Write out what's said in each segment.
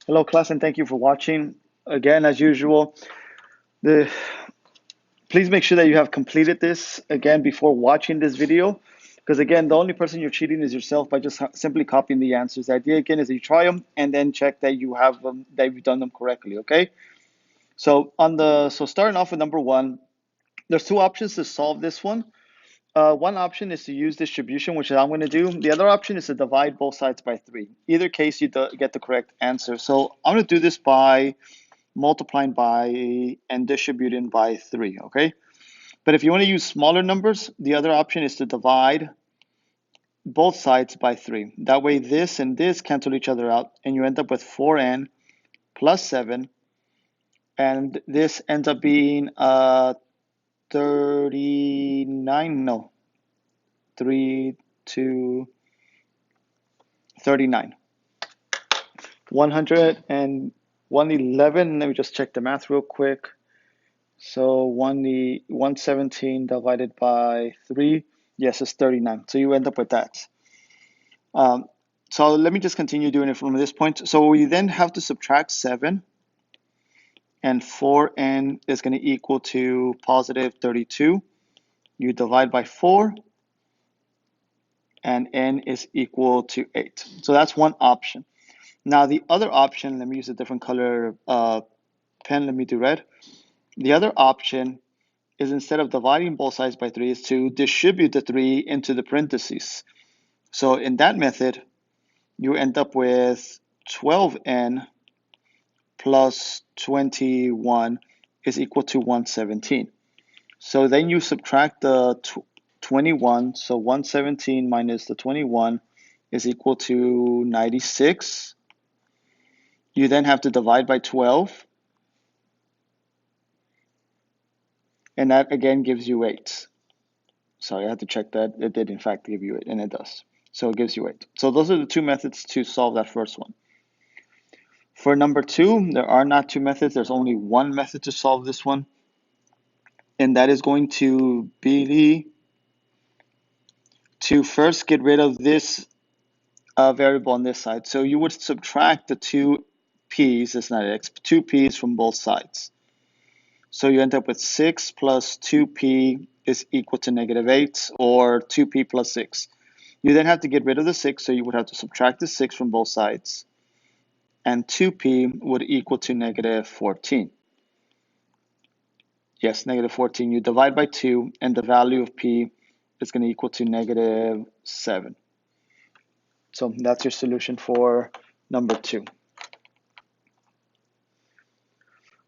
Hello, class, and thank you for watching. Again, as usual, the please make sure that you have completed this again before watching this video, because again, the only person you're cheating is yourself by just simply copying the answers. The idea again is that you try them and then check that you have them, that you've done them correctly. Okay. So starting off with number one, there's two options to solve this one. One option is to use distribution, which I'm going to do. The other option is to divide both sides by 3. Either case, you get the correct answer. So I'm going to do this by multiplying by and distributing by 3, okay? But if you want to use smaller numbers, the other option is to divide both sides by 3. That way this and this cancel each other out, and you end up with 4n plus 7, and this ends up being 39, no, 3, 2, 39. 100 and 111, let me just check the math real quick. So 117 divided by 3, yes, it's 39. So you end up with that. So let me just continue doing it from this point. So we then have to subtract 7, and 4n is going to equal to positive 32. You divide by 4, and n is equal to 8. So that's one option. Now the other option, let me use a different color pen, let me do red. The other option is, instead of dividing both sides by 3, is to distribute the 3 into the parentheses. So in that method, you end up with 12n plus 21 is equal to 117. So then you subtract the 21, so 117 minus the 21 is equal to 96. You then have to divide by 12, and that again gives you 8. Sorry, I had to check that. It did in fact give you 8, and it does. So it gives you 8. So those are the two methods to solve that first one. For number 2, there are not two methods. There's only one method to solve this one, and that is going to be to first get rid of this variable on this side. So you would subtract the 2p's, it's not x, 2p's from both sides. So you end up with 6 plus 2p is equal to negative 8, or 2p plus 6. You then have to get rid of the 6, so you would have to subtract the 6 from both sides. And 2p would equal to negative 14. Yes, negative 14. You divide by 2, and the value of p is going to equal to negative 7. So that's your solution for number 2.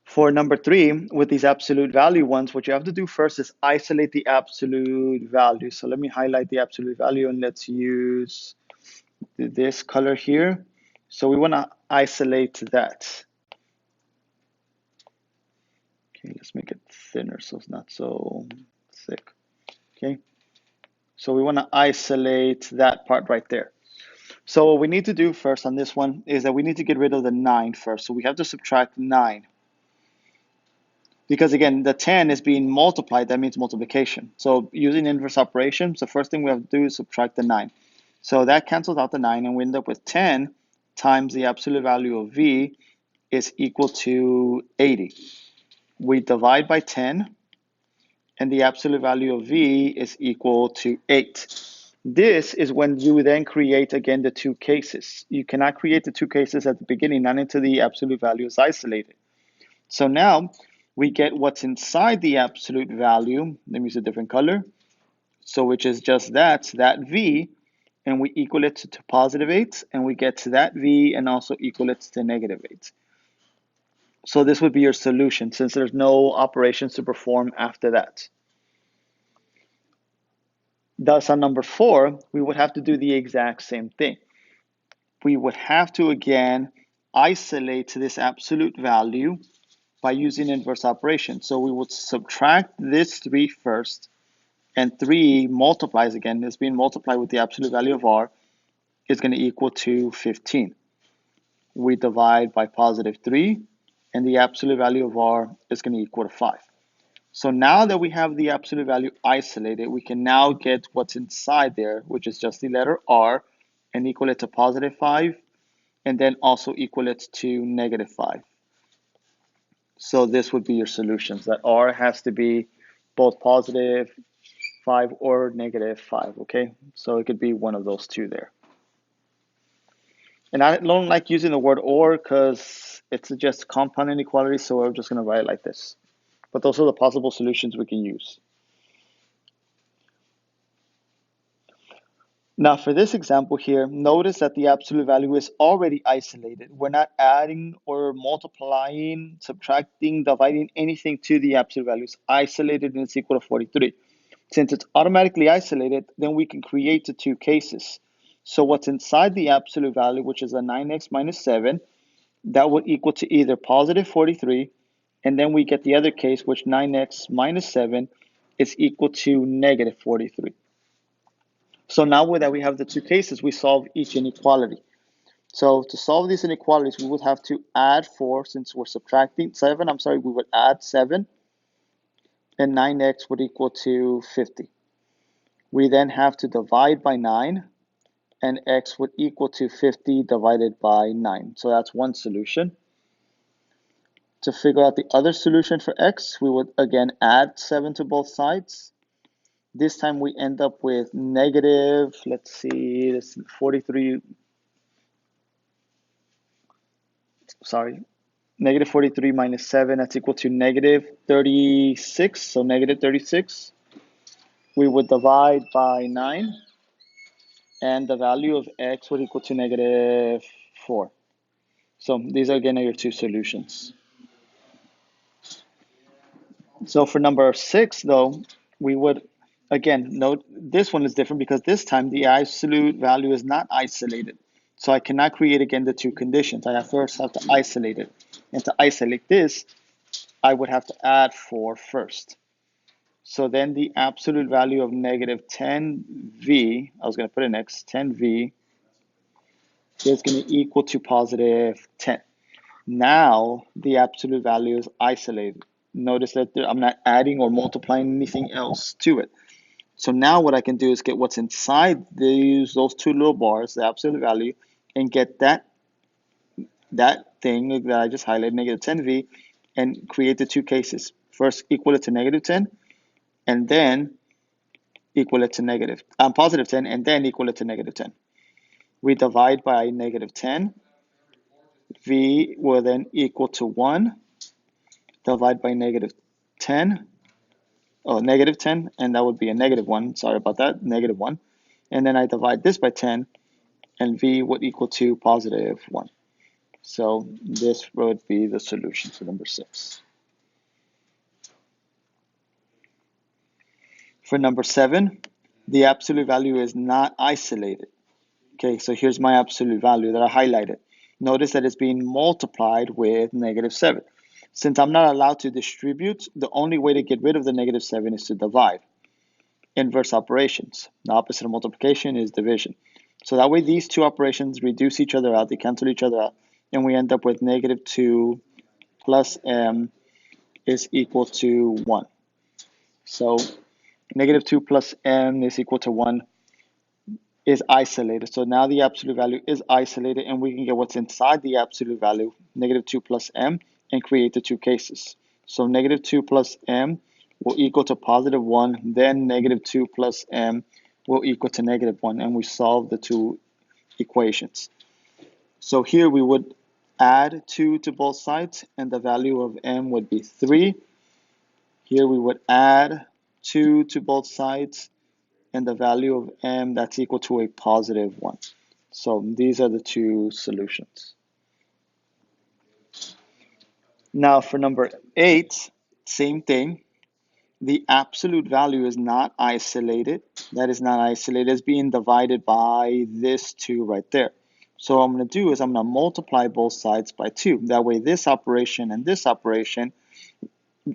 For number 3, with these absolute value ones, what you have to do first is isolate the absolute value. So let me highlight the absolute value, and let's use this color here. So we want to isolate that. Okay, let's make it thinner so it's not so thick. Okay, so we want to isolate that part right there. So what we need to do first on this one is that we need to get rid of the 9 first. So we have to subtract 9. Because again, the 10 is being multiplied, that means multiplication. So using inverse operations, the first thing we have to do is subtract the 9. So that cancels out the 9, and we end up with 10 times the absolute value of v is equal to 80. We divide by 10, and the absolute value of v is equal to 8. This is when you then create, again, the two cases. You cannot create the two cases at the beginning, not until the absolute value is isolated. So now we get what's inside the absolute value. Let me use a different color. So which is just that v, and we equal it to positive 8, and we get to that v and also equal it to negative 8. So this would be your solution, since there's no operations to perform after that. Thus, on number 4, we would have to do the exact same thing. We would have to, again, isolate this absolute value by using inverse operation. So we would subtract this 3 first, and 3 multiplies, again, is being multiplied with the absolute value of r, is going to equal to 15. We divide by positive 3, and the absolute value of r is going to equal to 5. So now that we have the absolute value isolated, we can now get what's inside there, which is just the letter r, and equal it to positive 5 and then also equal it to negative 5. So this would be your solutions, that R has to be both positive 5 or negative 5, okay? So it could be one of those two there. And I don't like using the word or because it suggests compound inequality, so we're just going to write it like this. But those are the possible solutions we can use. Now for this example here, notice that the absolute value is already isolated. We're not adding or multiplying, subtracting, dividing anything to the absolute value. It's isolated and it's equal to 43. Since it's automatically isolated, then we can create the two cases. So what's inside the absolute value, which is a 9x minus 7, that would equal to either positive 43, and then we get the other case, which 9x minus 7 is equal to negative 43. So now that we have the two cases, we solve each inequality. So to solve these inequalities, we would have to add 4, since we're subtracting 7, we would add 7, and 9x would equal to 50. We then have to divide by 9, and x would equal to 50 divided by 9. So that's one solution. To figure out the other solution for x, we would again add 7 to both sides. This time we end up with negative, let's see, this 43, negative 43 minus 7, that's equal to negative 36, so negative 36. We would divide by 9, and the value of x would equal to negative 4. So these are again your two solutions. So for number 6, though, we would, again, note this one is different because this time the absolute value is not isolated. So I cannot create again the two conditions. I first have to isolate it. And to isolate this, I would have to add 4 first. So then the absolute value of negative 10v, I was going to put an x, 10v, is going to equal to positive 10. Now the absolute value is isolated. Notice that I'm not adding or multiplying anything else to it. So now what I can do is get what's inside those two little bars, the absolute value, and get that thing that I just highlighted, negative 10v, and create the two cases. First equal it to negative 10, and then equal it to positive 10, and then equal it to negative 10. We divide by negative 10. V will then equal to 1. Divide by negative 10. Oh, negative 10, and that would be a negative 1. Sorry about that, negative 1. And then I divide this by 10, and V would equal to positive 1. So this would be the solution to number 6. For number 7, the absolute value is not isolated. Okay, so here's my absolute value that I highlighted. Notice that it's being multiplied with negative 7. Since I'm not allowed to distribute, the only way to get rid of the negative 7 is to divide. Inverse operations. The opposite of multiplication is division. So that way these two operations reduce each other out, they cancel each other out, and we end up with negative 2 plus m is equal to 1. So negative 2 plus m is equal to 1 is isolated. So now the absolute value is isolated, and we can get what's inside the absolute value, negative 2 plus m, and create the two cases. So negative 2 plus m will equal to positive 1, then negative 2 plus m will equal to negative 1, and we solve the two equations. So here we would add 2 to both sides, and the value of m would be 3. Here we would add 2 to both sides, and the value of m, that's equal to a positive 1. So these are the two solutions. Now for number 8, same thing. The absolute value is not isolated. That is not isolated. It's being divided by this 2 right there. So what I'm going to do is I'm going to multiply both sides by 2. That way this operation and this operation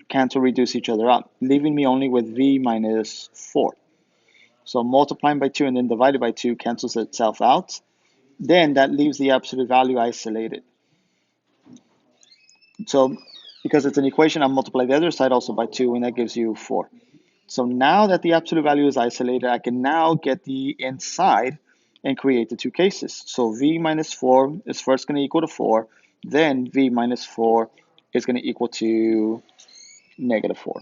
cancel, reduce each other out, leaving me only with v minus 4. So multiplying by 2 and then divided by 2 cancels itself out. Then that leaves the absolute value isolated. So because it's an equation, I'll multiply the other side also by 2, and that gives you 4. So now that the absolute value is isolated, I can now get the inside and create the two cases. So v minus 4 is first going to equal to 4, then v minus 4 is going to equal to negative 4.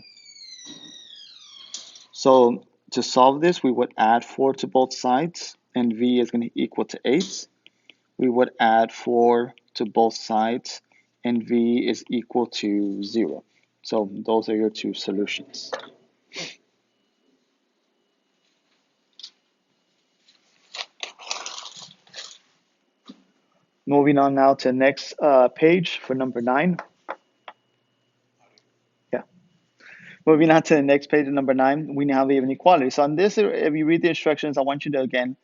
So to solve this, we would add 4 to both sides, and v is going to equal to 8. We would add 4 to both sides, and v is equal to 0. So those are your two solutions. Moving on now to the next page for number 9. Yeah. Moving on to the next page, number 9, we now have an inequality. So on this, if you read the instructions, I want you to, again,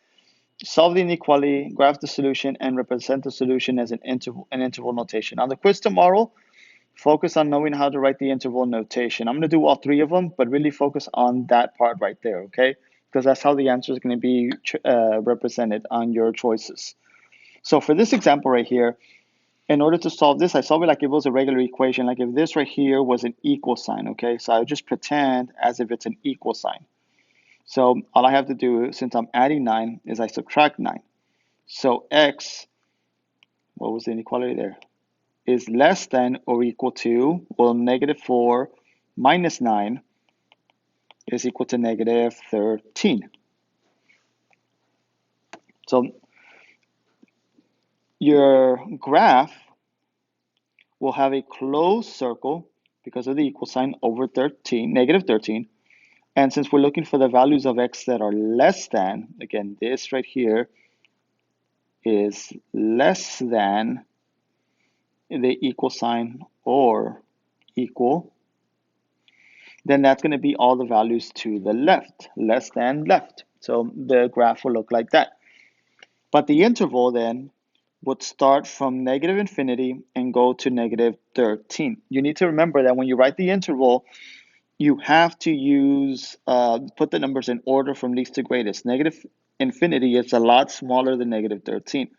solve the inequality, graph the solution, and represent the solution as an interval notation. On the quiz tomorrow, focus on knowing how to write the interval notation. I'm going to do all 3 of them, but really focus on that part right there, okay? Because that's how the answer is going to be represented on your choices. So for this example right here, in order to solve this, I solve it like if it was a regular equation, like if this right here was an equal sign, okay? So I would just pretend as if it's an equal sign. So all I have to do, since I'm adding 9, is I subtract 9. So x, what was the inequality there? Is less than or equal to, well, negative 4 minus 9 is equal to negative 13. So your graph will have a closed circle because of the equal sign over 13, negative 13. And since we're looking for the values of x that are less than, again, this right here is less than the equal sign or equal, then that's going to be all the values to the left, less than left. So the graph will look like that. But the interval then would start from negative infinity and go to negative 13. You need to remember that when you write the interval, you have to use, put the numbers in order from least to greatest. Negative infinity is a lot smaller than negative 13.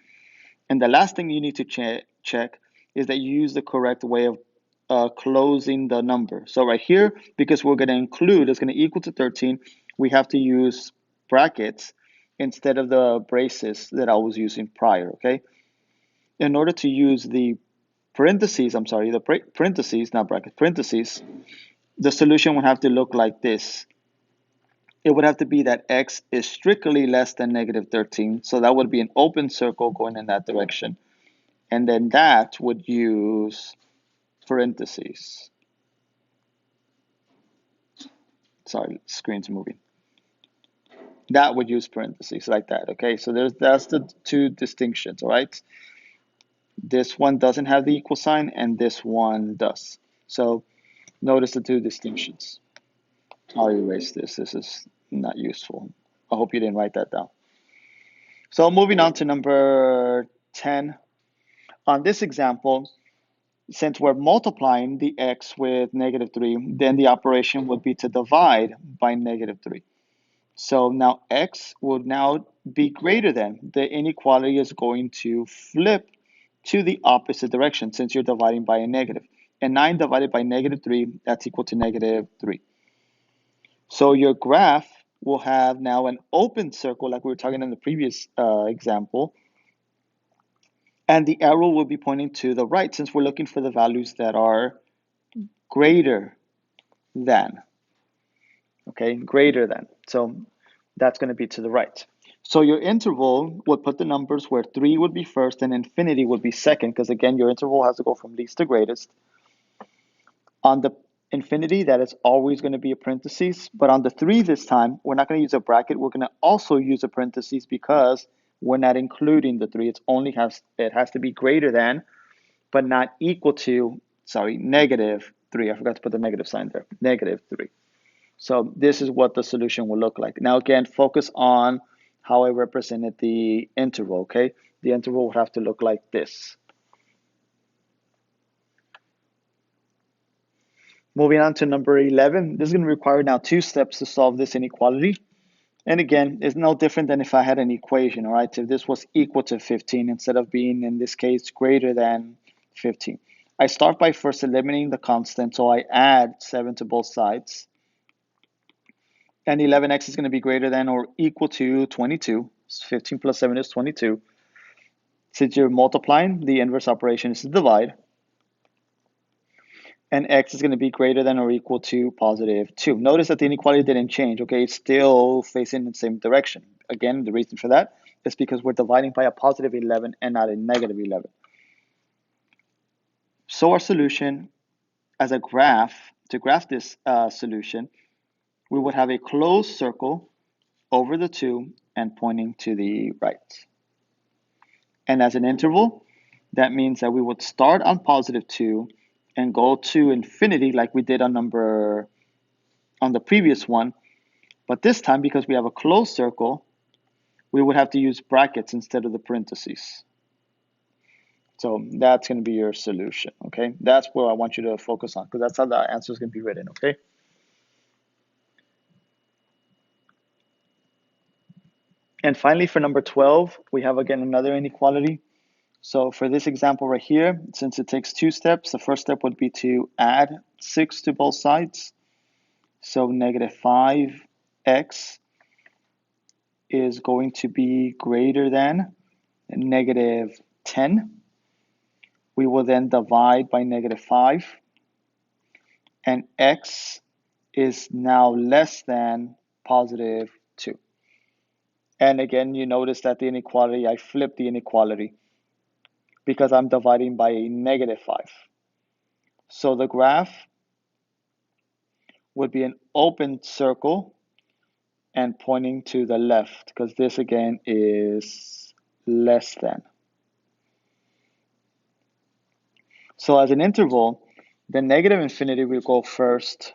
And the last thing you need to check is that you use the correct way of closing the number. So right here, because we're going to include, it's going to equal to 13, we have to use brackets instead of the braces that I was using prior, okay? In order to use the parentheses, parentheses, not brackets, parentheses, the solution would have to look like this. It would have to be that x is strictly less than negative 13, so that would be an open circle going in that direction. And then that would use parentheses. Sorry, screen's moving. That would use parentheses like that, okay? So that's the two distinctions, all right? This one doesn't have the equal sign and this one does. So notice the two distinctions. I'll erase this. This is not useful. I hope you didn't write that down. So moving on to number 10. On this example, since we're multiplying the x with negative 3, then the operation would be to divide by negative 3. So now x would now be greater than. The inequality is going to flip to the opposite direction since you're dividing by a negative. And 9 divided by negative 3, that's equal to negative 3. So your graph will have now an open circle like we were talking in the previous example. And the arrow will be pointing to the right since we're looking for the values that are greater than. Okay, greater than. So that's going to be to the right. So your interval would put the numbers where 3 would be first and infinity would be second, because again, your interval has to go from least to greatest. On the infinity, that is always going to be a parentheses, but on the 3 this time, we're not going to use a bracket. We're going to also use a parentheses because we're not including the 3. It has to be greater than, but not equal to, negative 3. I forgot to put the negative sign there, negative 3. So this is what the solution will look like. Now again, focus on how I represented the interval, okay? The interval would have to look like this. Moving on to number 11, this is going to require now 2 steps to solve this inequality. And again, it's no different than if I had an equation, all right? If this was equal to 15 instead of being, in this case, greater than 15. I start by first eliminating the constant, so I add 7 to both sides. And 11x is going to be greater than or equal to 22. 15 plus 7 is 22. Since you're multiplying, the inverse operation is to divide. And x is going to be greater than or equal to positive 2. Notice that the inequality didn't change, okay? It's still facing the same direction. Again, the reason for that is because we're dividing by a positive 11 and not a negative 11. So our solution, as a graph, to graph this solution, we would have a closed circle over the 2 and pointing to the right. And as an interval, that means that we would start on positive 2 and go to infinity like we did on the previous one. But this time, because we have a closed circle, we would have to use brackets instead of the parentheses. So that's going to be your solution, okay? That's where I want you to focus on, because that's how the answer is going to be written, okay? And finally, for number 12, we have again another inequality. So for this example right here, since it takes 2 steps, the first step would be to add 6 to both sides. So negative 5x is going to be greater than negative 10. We will then divide by negative 5. And x is now less than positive 2. And again, you notice that the inequality, I flipped the inequality because I'm dividing by a negative 5. So the graph would be an open circle and pointing to the left, because this again is less than. So as an interval, the negative infinity will go first,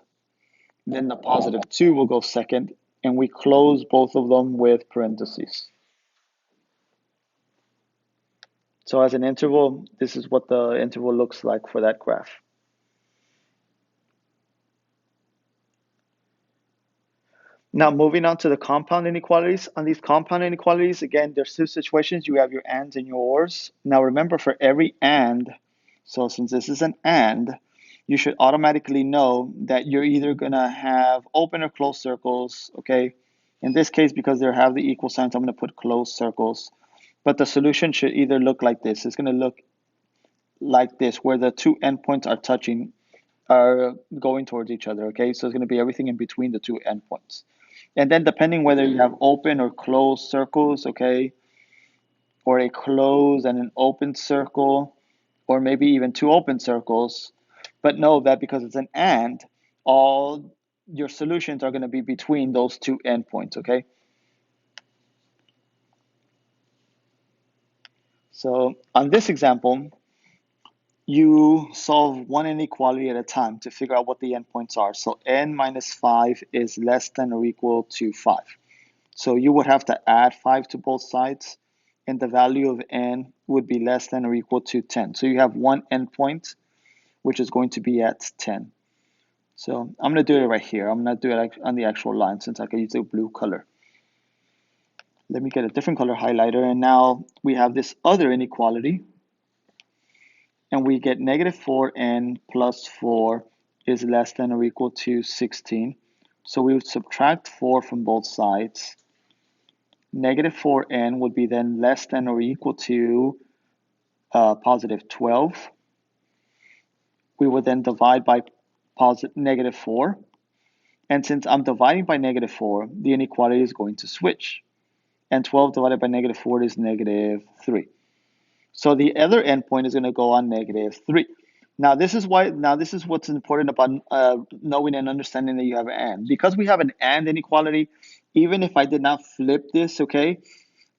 then the positive 2 will go second, and we close both of them with parentheses. So as an interval, this is what the interval looks like for that graph. Now moving on to the compound inequalities. On these compound inequalities, again, there's 2 situations. You have your ands and your ors. Now remember, for every and, so since this is an and, you should automatically know that you're either going to have open or closed circles, okay? In this case, because they have the equal signs, I'm going to put closed circles. But the solution should either look like this. It's going to look like this, where the 2 endpoints are going towards each other, okay? So it's going to be everything in between the 2 endpoints. And then depending whether you have open or closed circles, okay, or a closed and an open circle, or maybe even 2 open circles, but know that because it's an and, all your solutions are going to be between those 2 endpoints, okay? So on this example, you solve one inequality at a time to figure out what the endpoints are. So n minus 5 is less than or equal to 5. So you would have to add 5 to both sides, and the value of n would be less than or equal to 10. So you have one endpoint, which is going to be at 10. So I'm going to do it right here. I'm going to do it on the actual line since I can use the blue color. Let me get a different color highlighter, and now we have this other inequality, and we get negative 4n plus 4 is less than or equal to 16. So we would subtract 4 from both sides. Negative 4n would be then less than or equal to positive 12. We would then divide by negative 4. And since I'm dividing by negative 4, the inequality is going to switch. And 12 divided by negative 4 is negative 3. So the other endpoint is going to go on negative 3. Now this is what's important about knowing and understanding that you have an and. Because we have an and inequality, even if I did not flip this, okay,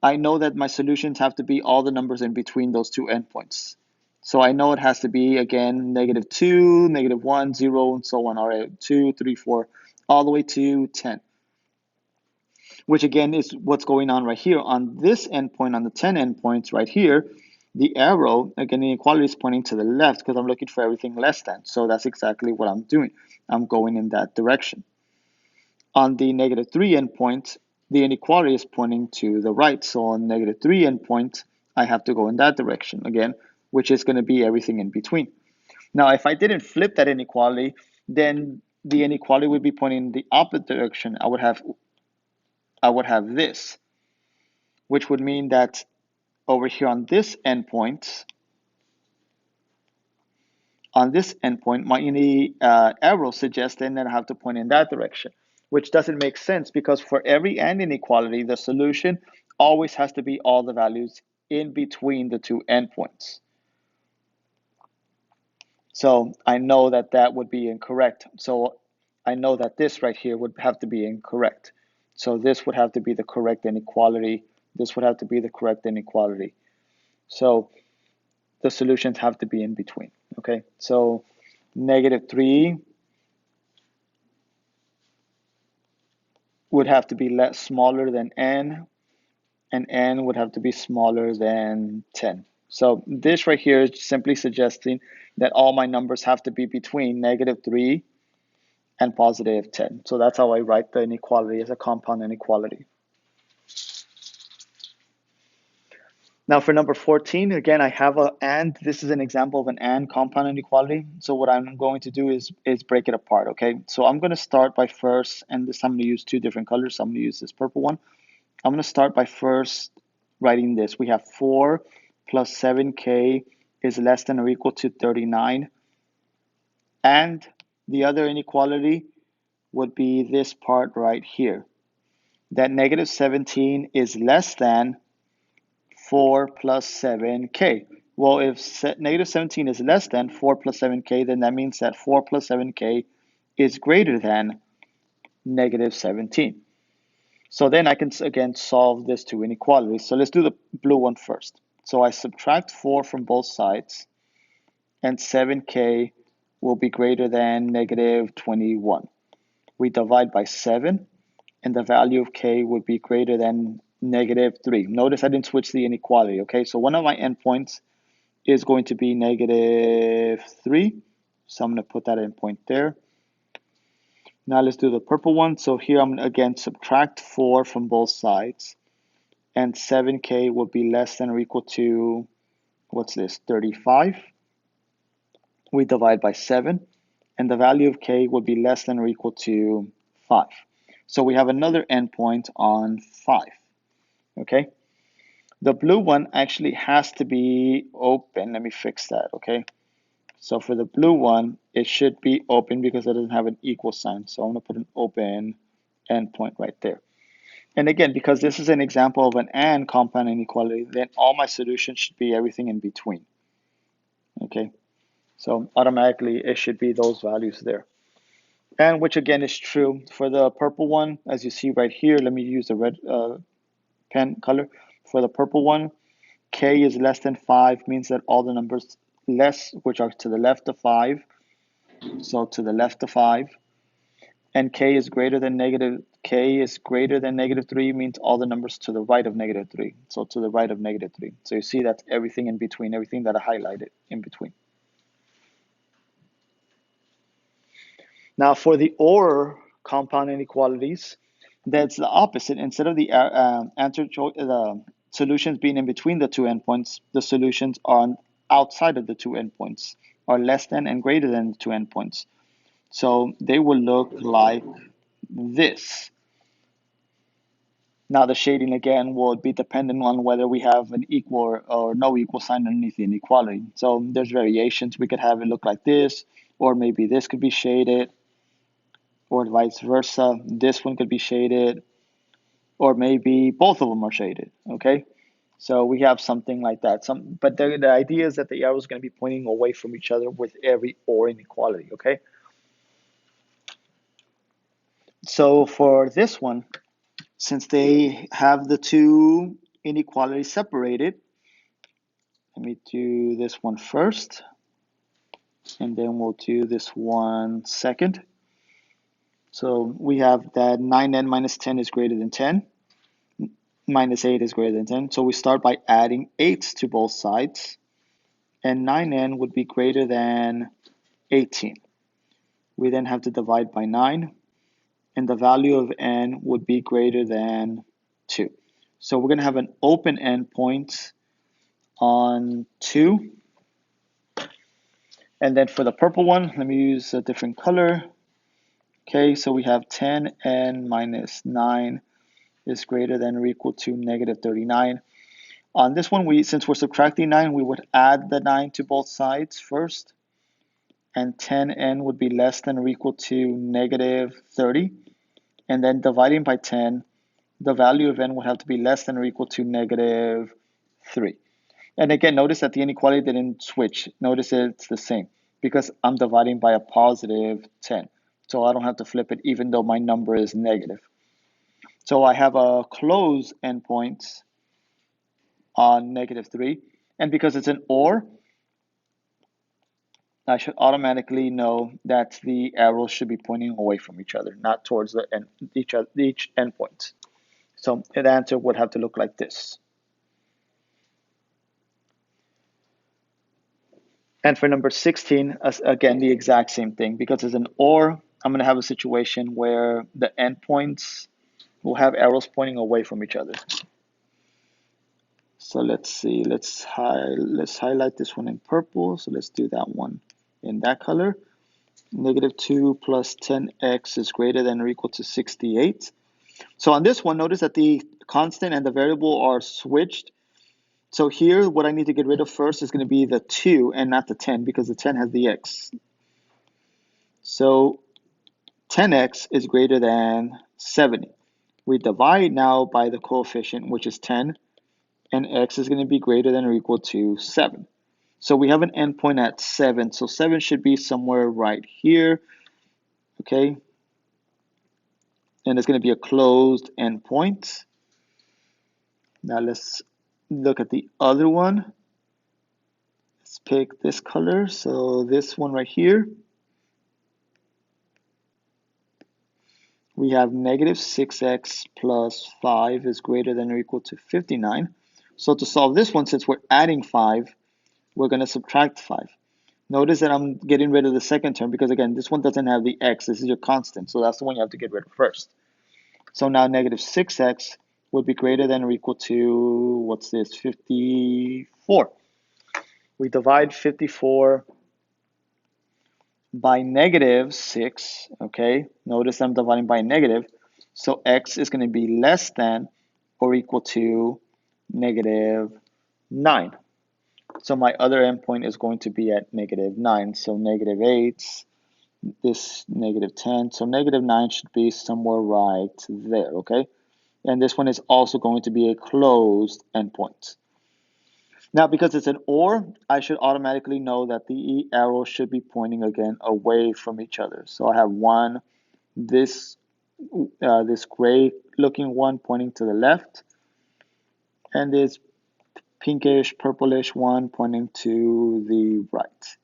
I know that my solutions have to be all the numbers in between those 2 endpoints. So I know it has to be, again, negative 2, negative 1, 0, and so on. All right, 2, 3, 4, all the way to 10. Which again is what's going on right here. On this endpoint, on the 10 endpoints right here, the arrow, again, the inequality is pointing to the left because I'm looking for everything less than. So that's exactly what I'm doing. I'm going in that direction. On the negative 3 endpoint, the inequality is pointing to the right. So on negative 3 endpoint, I have to go in that direction again, which is going to be everything in between. Now, if I didn't flip that inequality, then the inequality would be pointing in the opposite direction. I would have this, which would mean that over here on this endpoint, my arrow suggests then that I have to point in that direction, which doesn't make sense because for every and inequality, the solution always has to be all the values in between the two endpoints. So I know that that would be incorrect. So I know that this right here would have to be incorrect. So this would have to be the correct inequality. This would have to be the correct inequality. So the solutions have to be in between. Okay, so -3 would have to be smaller than n, and n would have to be smaller than 10. So this right here is simply suggesting that all my numbers have to be between -3 and +10. So that's how I write the inequality as a compound inequality. Now for number 14, again, I have a and. This is an example of an and compound inequality. So what I'm going to do is break it apart, okay? So I'm going to start by first, and this I'm going to use two different colors. So I'm going to use this purple one. I'm going to start by first writing this. We have 4 plus 7k is less than or equal to 39. And the other inequality would be this part right here, that -17 is less than 4 plus 7k. Well, if -17 is less than 4 plus 7k, then that means that 4 plus 7k is greater than -17. So then I can, again, solve this two inequalities. So let's do the blue one first. So I subtract 4 from both sides, and 7k will be greater than -21. We divide by 7, and the value of k would be greater than -3. Notice I didn't switch the inequality, okay? So one of my endpoints is going to be -3. So I'm going to put that endpoint there. Now let's do the purple one. So here I'm going to again subtract 4 from both sides, and 7k will be less than or equal to, what's this, 35. We divide by 7, and the value of k would be less than or equal to 5. So we have another endpoint on 5, okay? The blue one actually has to be open. Let me fix that, okay? So for the blue one, it should be open because it doesn't have an equal sign. So I'm going to put an open endpoint right there. And again, because this is an example of an and compound inequality, then all my solutions should be everything in between. Okay, so automatically it should be those values there. And which again is true for the purple one, as you see right here. Let me use the red pen color. For the purple one, k is less than 5 means that all the numbers less, which are to the left of 5, so to the left of 5, and k is greater than -3 means all the numbers to the right of -3, so to the right of -3. So you see that's everything in between, everything that I highlighted in between. Now for the or compound inequalities, that's the opposite. Instead of the the solutions being in between the two endpoints, the solutions are outside of the two endpoints, are less than and greater than the two endpoints. So they will look like this. Now the shading again will be dependent on whether we have an equal or no equal sign underneath the inequality. So there's variations. We could have it look like this, or maybe this could be shaded, or vice versa. This one could be shaded, or maybe both of them are shaded, okay? So we have something like that. But the idea is that the arrow is going to be pointing away from each other with every or inequality, okay? So for this one, since they have the two inequalities separated, let me do this one first, and then we'll do this one second. So we have that 9n minus 10 is greater than 10. Minus 8 is greater than 10. So we start by adding 8s to both sides. And 9n would be greater than 18. We then have to divide by 9. And the value of n would be greater than 2. So we're going to have an open endpoint on 2. And then for the purple one, let me use a different color. Okay, so we have 10n minus 9 is greater than or equal to negative 39. On this one, since we're subtracting 9, we would add the 9 to both sides first, and 10n would be less than or equal to negative 30. And then dividing by 10, the value of n would have to be less than or equal to negative 3. And again, notice that the inequality didn't switch. Notice it's the same because I'm dividing by a positive 10. So I don't have to flip it even though my number is negative. So I have a closed endpoint on negative 3. And because it's an OR, I should automatically know that the arrows should be pointing away from each other, not towards the each endpoint. So the answer would have to look like this. And for number 16, again, the exact same thing. Because it's an OR, I'm going to have a situation where the endpoints will have arrows pointing away from each other. So let's see, let's highlight this one in purple. So let's do that one in that color. Negative 2 plus 10x is greater than or equal to 68. So on this one, notice that the constant and the variable are switched. So here, what I need to get rid of first is going to be the 2 and not the 10 because the 10 has the x. So 10x is greater than 70. We divide now by the coefficient, which is 10, and x is going to be greater than or equal to 7. So we have an endpoint at 7. So 7 should be somewhere right here, okay? And it's going to be a closed endpoint. Now let's look at the other one. Let's pick this color. So this one right here. We have negative 6x plus 5 is greater than or equal to 59. So to solve this one, since we're adding 5, we're going to subtract 5. Notice that I'm getting rid of the second term because, again, this one doesn't have the x. This is your constant, so that's the one you have to get rid of first. So now negative 6x would be greater than or equal to, what's this, 54. We divide 54 by negative 6, okay? Notice I'm dividing by negative. So x is going to be less than or equal to negative 9. So my other endpoint is going to be at negative 9. So negative 8, this negative 10. So negative 9 should be somewhere right there, okay? And this one is also going to be a closed endpoint. Now, because it's an OR, I should automatically know that the arrow should be pointing again away from each other. So I have one, this gray looking one pointing to the left, and this pinkish purplish one pointing to the right.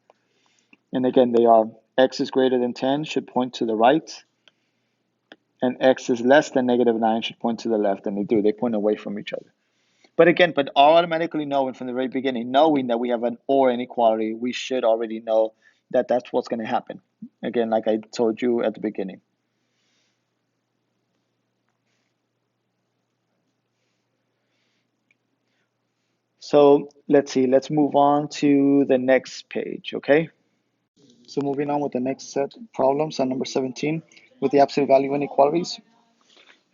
And again, they are x is greater than 10 should point to the right, and x is less than negative 9 should point to the left, and they point away from each other. But again, automatically knowing from the very beginning, knowing that we have an OR inequality, we should already know that that's what's going to happen. Again, like I told you at the beginning. So let's see, let's move on to the next page, okay? So moving on with the next set of problems on number 17 with the absolute value inequalities.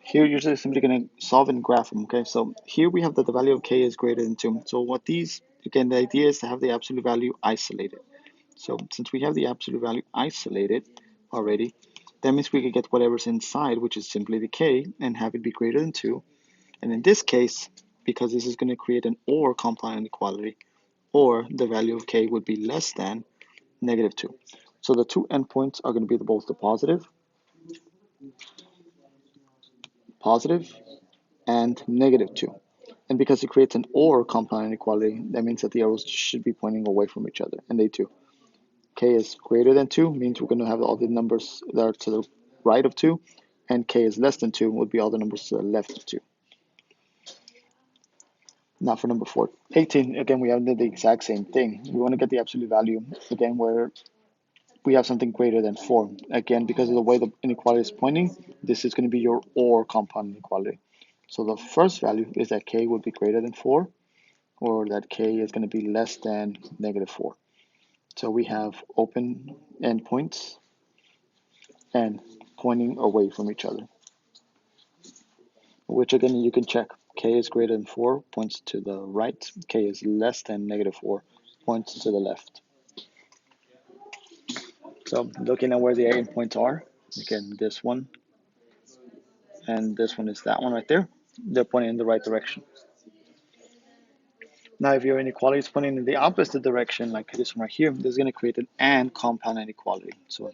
Here you're just simply going to solve and graph them, okay? So here we have that the value of k is greater than 2. So what these, again, the idea is to have the absolute value isolated. So since we have the absolute value isolated already, that means we could get whatever's inside, which is simply the k, and have it be greater than 2. And in this case, because this is going to create an OR compound inequality, or the value of k would be less than negative 2. So the two endpoints are going to be both the positive, and negative 2. And because it creates an OR compound inequality, that means that the arrows should be pointing away from each other, and they do. K is greater than 2 means we're going to have all the numbers that are to the right of 2, and k is less than 2 would be all the numbers to the left of 2. Now for number 18, again, we have the exact same thing. We want to get the absolute value, again, where we have something greater than 4. Again, because of the way the inequality is pointing, this is going to be your OR compound inequality. So the first value is that k would be greater than 4, or that k is going to be less than negative 4. So we have open endpoints and pointing away from each other. which again you can check. K is greater than 4 points to the right. K is less than -4 points to the left. So looking at where the endpoints are, again, this one and this one is that one right there. They're pointing in the right direction. Now, if your inequality is pointing in the opposite direction, like this one right here, this is going to create an and compound inequality. So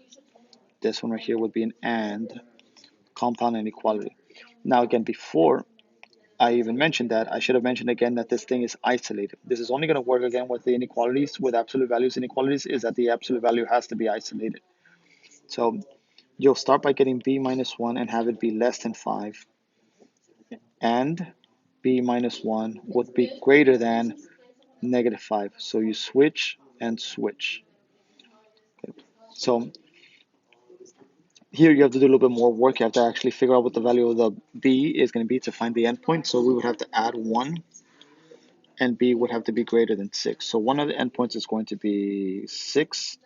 this one right here would be an and compound inequality. Now, again, before I even mentioned that, I should have mentioned again that this thing is isolated. This is only going to work again with the inequalities, with absolute values inequalities, is that the absolute value has to be isolated. So you'll start by getting b minus 1 and have it be less than 5. And b minus 1 would be greater than -5. So you switch and switch. Okay. So here you have to do a little bit more work. You have to actually figure out what the value of the b is going to be to find the endpoint. So we would have to add 1 and b would have to be greater than 6. So one of the endpoints is going to be 6.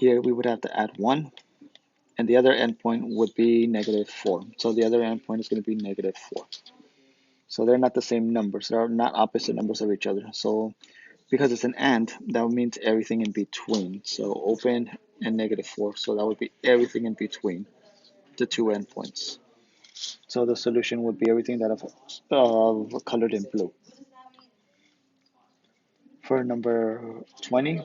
Here we would have to add 1, and the other endpoint would be -4. So the other endpoint is going to be -4. So they're not the same numbers. They're not opposite numbers of each other. So because it's an and, that means everything in between. So open and -4. So that would be everything in between the two endpoints. So the solution would be everything that I've colored in blue. For number 20,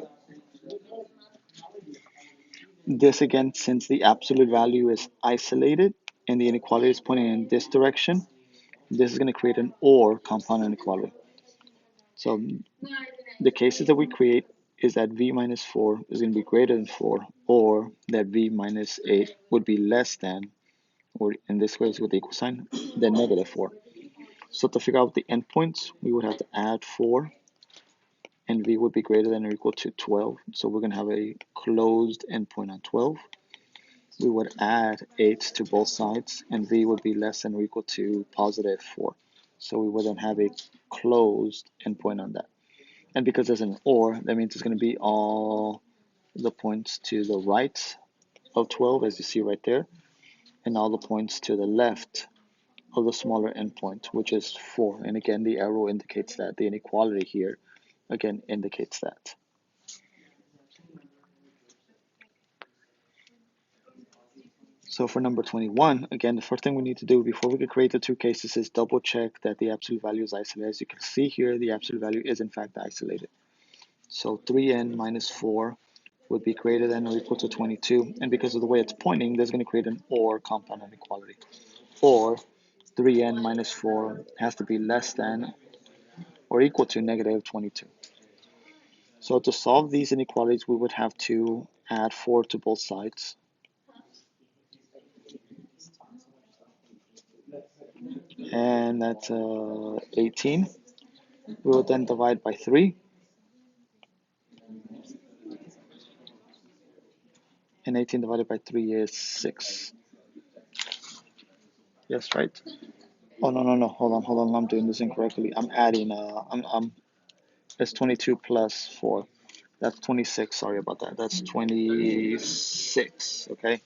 this again, since the absolute value is isolated and the inequality is pointing in this direction, this is going to create an or compound inequality. So the cases that we create is that v minus 4 is going to be greater than 4, or that v minus 8 would be less than, or in this case with the equal sign, than -4. So to figure out the endpoints, we would have to add 4, and v would be greater than or equal to 12. So we're going to have a closed endpoint on 12. We would add 8 to both sides, and v would be less than or equal to +4. So we would then have a closed endpoint on that. And because there's an or, that means it's going to be all the points to the right of 12, as you see right there, and all the points to the left of the smaller endpoint, which is 4. And again, the arrow indicates that. The inequality here, again, indicates that. So for number 21, again, the first thing we need to do before we can create the two cases is double check that the absolute value is isolated. As you can see here, the absolute value is in fact isolated. So 3n minus 4 would be greater than or equal to 22. And because of the way it's pointing, there's going to create an or compound inequality. Or 3n minus 4 has to be less than or equal to -22. So to solve these inequalities, we would have to add 4 to both sides. And that's 18. We will then divide by 3. And 18 divided by 3 is 6. Yes, right? Oh, no. Hold on. I'm doing this incorrectly. I'm adding, it's 22 plus 4. That's 26. Sorry about that. That's 26. Okay.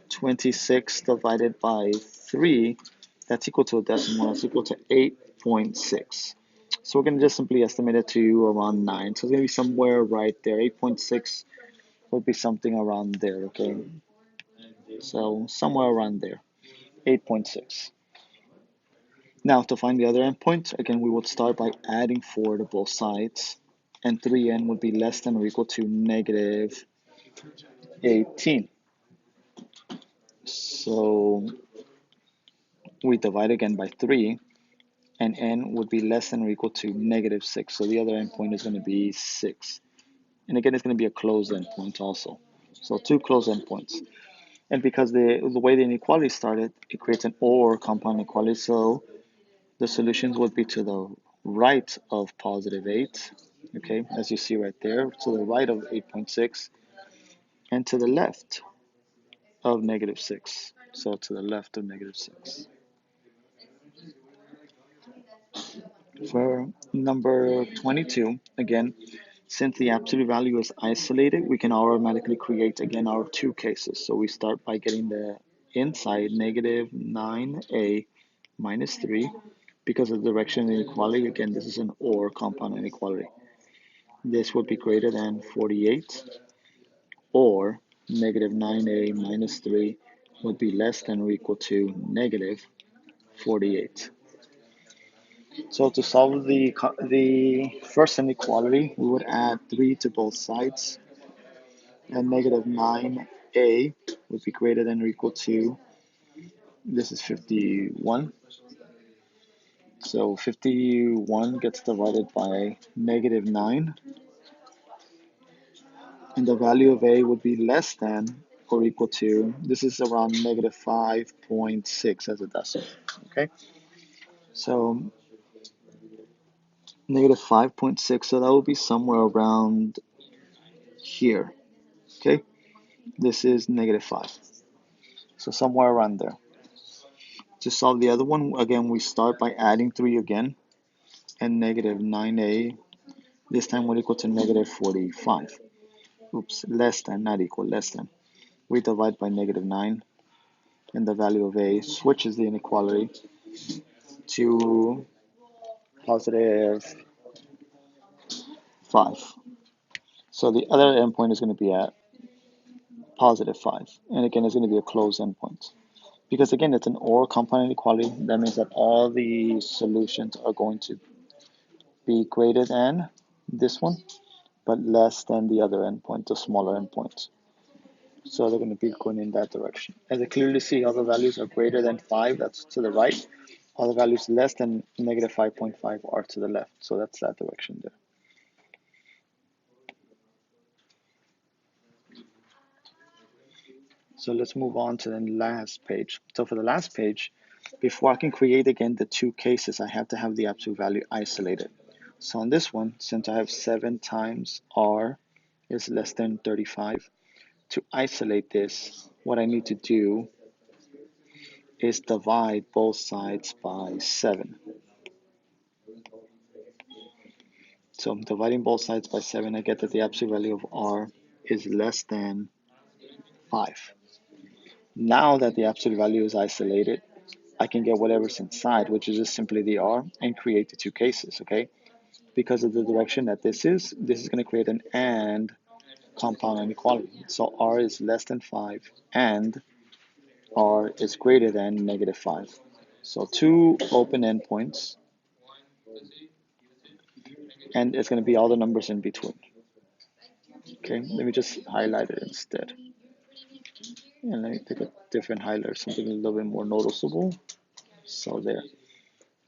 26 divided by 3, that's equal to a decimal. That's equal to 8.6. So we're going to just simply estimate it to around 9. So it's going to be somewhere right there. 8.6 would be something around there, okay? So somewhere around there. 8.6. Now to find the other endpoint, again, we would start by adding 4 to both sides. And 3n would be less than or equal to -18. So we divide again by 3, and n would be less than or equal to -6. So the other endpoint is going to be 6. And again, it's going to be a closed endpoint also. So two closed endpoints. And because the way the inequality started, it creates an or compound inequality. So the solutions would be to the right of +8, okay, as you see right there, to the right of 8.6, and to the left of -6. So to the left of -6. For number 22, again, since the absolute value is isolated, we can automatically create, again, our two cases. So we start by getting the inside negative 9a minus 3, because of the direction inequality, again, this is an OR compound inequality. This would be greater than 48, or negative 9a minus 3 would be less than or equal to negative 48. So to solve the first inequality, we would add 3 to both sides, and negative 9a would be greater than or equal to, this is 51. So 51 gets divided by negative 9, and the value of a would be less than or equal to, this is around negative 5.6 as a decimal, okay? So negative 5.6, so that would be somewhere around here, okay? This is negative 5, so somewhere around there. To solve the other one, again, we start by adding 3 again, and negative 9a, this time would equal to negative 45. Oops, less than, not equal, less than. We divide by negative 9, and the value of a switches the inequality to positive 5. So the other endpoint is going to be at positive 5. And again, it's going to be a closed endpoint. Because again, it's an OR compound inequality. That means that all the solutions are going to be greater than this one, but less than the other endpoint, the smaller endpoint. So they're going to be going in that direction. As I clearly see, all the values are greater than 5, that's to the right. All the values less than negative 5.5 are to the left. So that's that direction there. So let's move on to the last page. So for the last page, before I can create again the two cases, I have to have the absolute value isolated. So on this one, since I have 7 times r is less than 35, to isolate this, what I need to do is divide both sides by 7. So I'm dividing both sides by 7, I get that the absolute value of r is less than 5. Now that the absolute value is isolated, I can get whatever's inside, which is just simply the r, and create the two cases, okay? Because of the direction that this is going to create an AND compound inequality. So r is less than 5 and r is greater than negative 5. So two open endpoints, and it's going to be all the numbers in between. Okay, let me just highlight it instead. And let me pick a different highlighter, something a little bit more noticeable. So there.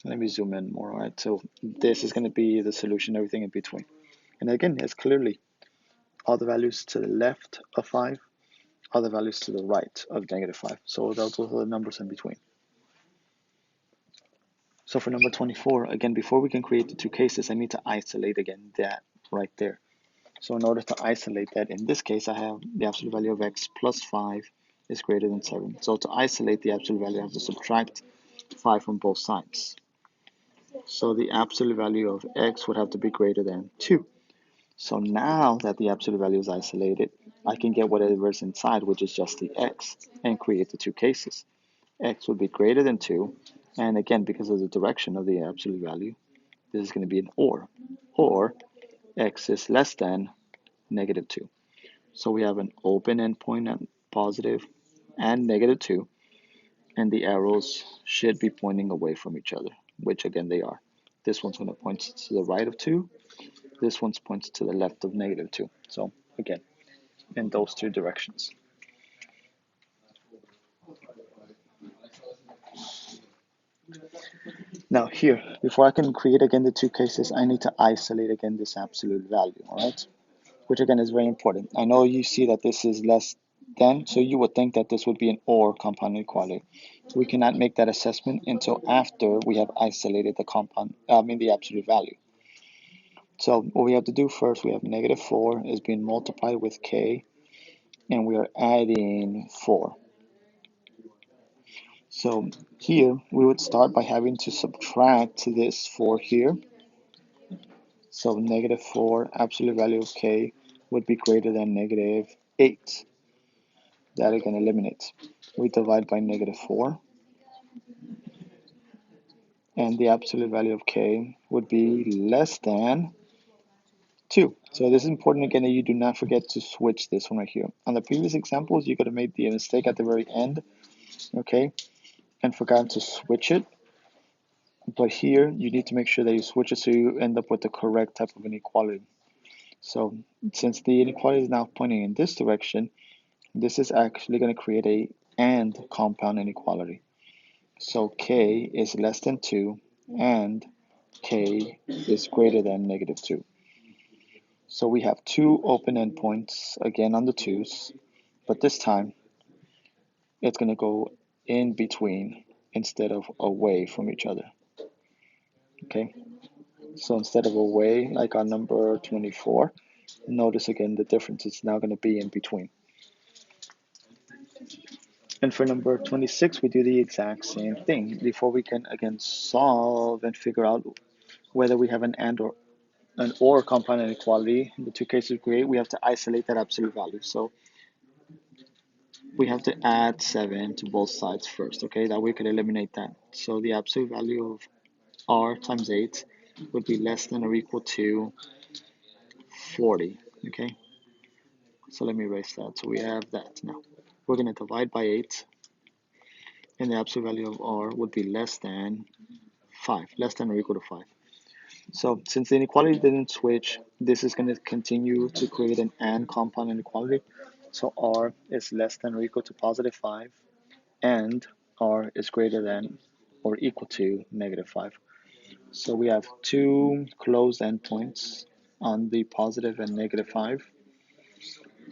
Let me zoom in more. All right, so this is going to be the solution, everything in between. And again, it's clearly all the values to the left of 5, all the values to the right of negative 5. So those are the numbers in between. So for number 24, again, before we can create the two cases, I need to isolate again that right there. So in order to isolate that, in this case, I have the absolute value of x plus 5 is greater than 7. So to isolate the absolute value, I have to subtract 5 from both sides. So the absolute value of x would have to be greater than 2. So now that the absolute value is isolated, I can get whatever is inside, which is just the x, and create the two cases. X would be greater than 2, and again, because of the direction of the absolute value, this is going to be an or x is less than negative 2. So we have an open endpoint at positive and negative 2, and the arrows should be pointing away from each other, which again they are. This one's going to point to the right of 2, this one points to the left of negative 2. So again, in those two directions. Now here, before I can create again the two cases, I need to isolate again this absolute value, all right? Which again is very important. I know you see that this is less than, so you would think that this would be an OR compound inequality. We cannot make that assessment until after we have isolated the the absolute value. So what we have to do first, we have negative 4 is being multiplied with k, and we are adding 4. So here we would start by having to subtract this 4 here. So negative 4 absolute value of k would be greater than negative 8. that again eliminates. We divide by -4, and the absolute value of k would be less than 2. So this is important again that you do not forget to switch this one right here. On the previous examples, you could have made the mistake at the very end, okay, and forgotten to switch it. But here, you need to make sure that you switch it so you end up with the correct type of inequality. So since the inequality is now pointing in this direction, this is actually going to create a and compound inequality. So k is less than 2 and k is greater than -2. So we have two open endpoints again on the 2's, but this time it's going to go in between instead of away from each other. Okay, so instead of away, like on number 24, notice again the difference is now going to be in between. And for number 26, we do the exact same thing. Before we can again solve and figure out whether we have an and or an or compound inequality, in the two cases create, we have to isolate that absolute value. So we have to add 7 to both sides first, okay? That we could eliminate that. So the absolute value of r times 8 would be less than or equal to 40, okay? So let me erase that. So we have that now. We're going to divide by 8, and the absolute value of r would be less than 5, less than or equal to 5. So since the inequality didn't switch, this is going to continue to create an and compound inequality. So r is less than or equal to +5, and r is greater than or equal to -5. So we have two closed endpoints on the positive and -5,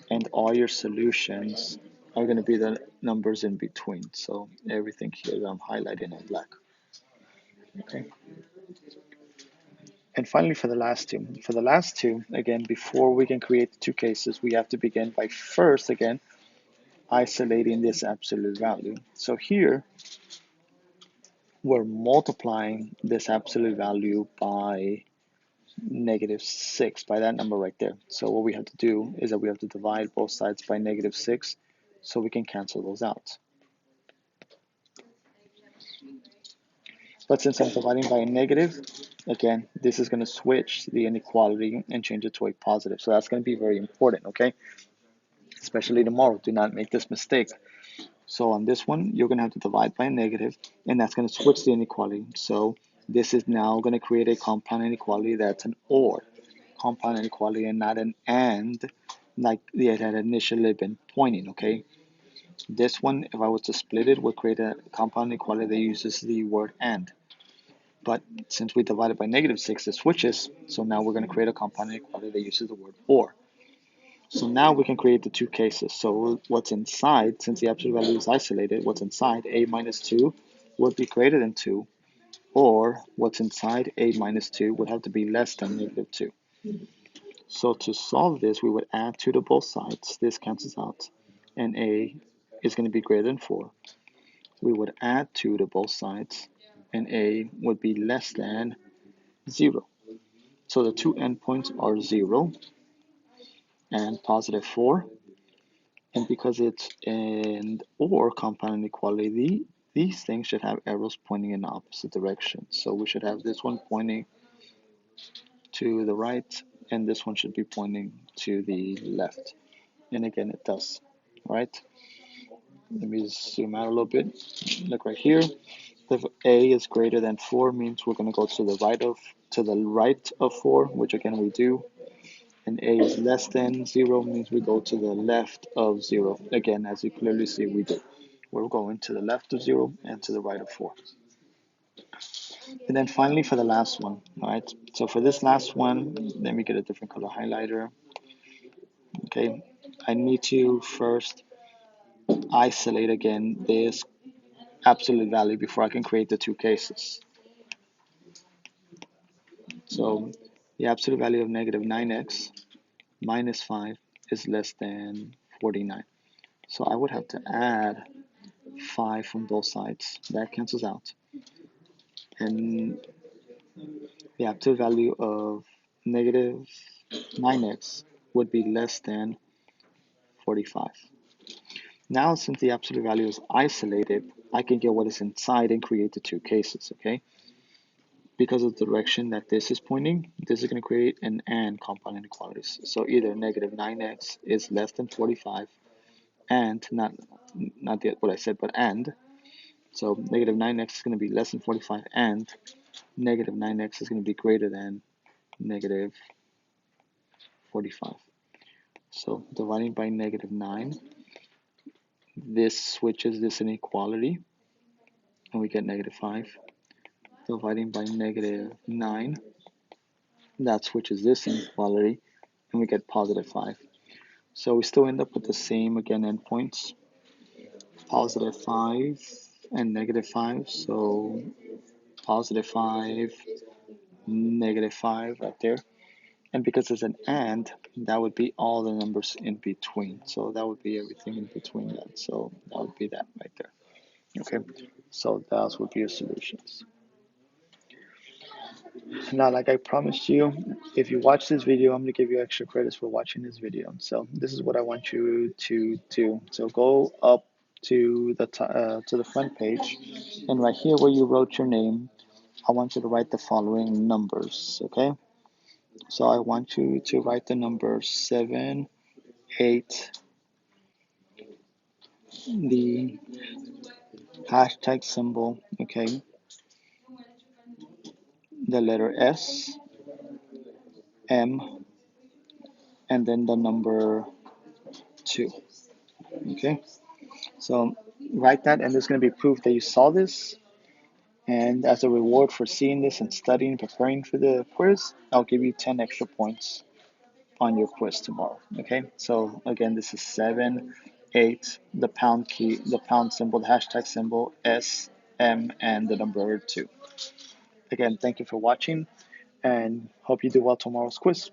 and all your solutions are going to be the numbers in between. So everything here I'm highlighting in black. Okay. And finally, for the last two, again, before we can create the two cases, we have to begin by first, again, isolating this absolute value. So here, we're multiplying this absolute value by -6, by that number right there. So what we have to do is that we have to divide both sides by -6 so we can cancel those out. But since I'm dividing by a negative, again, this is going to switch the inequality and change it to a positive. So that's going to be very important, okay? Especially tomorrow. Do not make this mistake. So on this one, you're going to have to divide by a negative, and that's going to switch the inequality. So this is now going to create a compound inequality that's an or compound inequality and not an and, like it had initially been pointing, okay? This one, if I was to split it, would create a compound inequality that uses the word and. But since we divided by -6, it switches. So now we're going to create a compound inequality that uses the word or. So now we can create the two cases. So what's inside, since the absolute value is isolated, what's inside a minus 2 would be greater than 2, or what's inside a minus 2 would have to be less than -2. So to solve this, we would add 2 to both sides. This cancels out, and a is going to be greater than 4. We would add 2 to both sides, and a would be less than 0. So the two endpoints are 0 and +4. And because it's an or compound inequality, these things should have arrows pointing in the opposite direction. So we should have this one pointing to the right, and this one should be pointing to the left. And again, it does. All right. Let me just zoom out a little bit. Look right here. If a is greater than 4 means we're going to go to the right of 4, which again we do. And a is less than 0 means we go to the left of 0. Again, as you clearly see, we do. We're going to the left of 0 and to the right of 4. And then finally for the last one, all right? So for this last one, let me get a different color highlighter. Okay, I need to first isolate again this absolute value before I can create the two cases. So the absolute value of -9x minus 5 is less than 49. So I would have to add 5 from both sides. That cancels out. And the absolute value of -9x would be less than 45. Now, since the absolute value is isolated, I can get what is inside and create the two cases, okay? Because of the direction that this is pointing, this is going to create an and compound inequalities. So either negative 9x is less than 45 and not yet what I said, but and. So negative 9x is going to be less than 45 and negative 9x is going to be greater than negative 45. So dividing by negative 9, this switches this inequality and we get negative 5. Dividing by negative 9, that switches this inequality and we get positive 5. So we still end up with the same, again, endpoints, positive 5 and negative 5. So positive 5, negative 5 right there. And because it's an and, that would be all the numbers in between. So that would be everything in between that. So that would be that right there. Okay, so those would be your solutions. Now, like I promised you, if you watch this video, I'm going to give you extra credits for watching this video. So this is what I want you to do. So go up to the front page, and right here where you wrote your name, I want you to write the following numbers. Okay, so I want you to write the number 7, 8, the hashtag symbol. Okay, the letter S, M, and then the number 2. Okay. So write that, and there's going to be proof that you saw this. And as a reward for seeing this and studying, preparing for the quiz, I'll give you 10 extra points on your quiz tomorrow. Okay. So again, this is 7, 8, the pound key, the pound symbol, the hashtag symbol, S, M, and the number 2. Again, thank you for watching, and hope you do well tomorrow's quiz.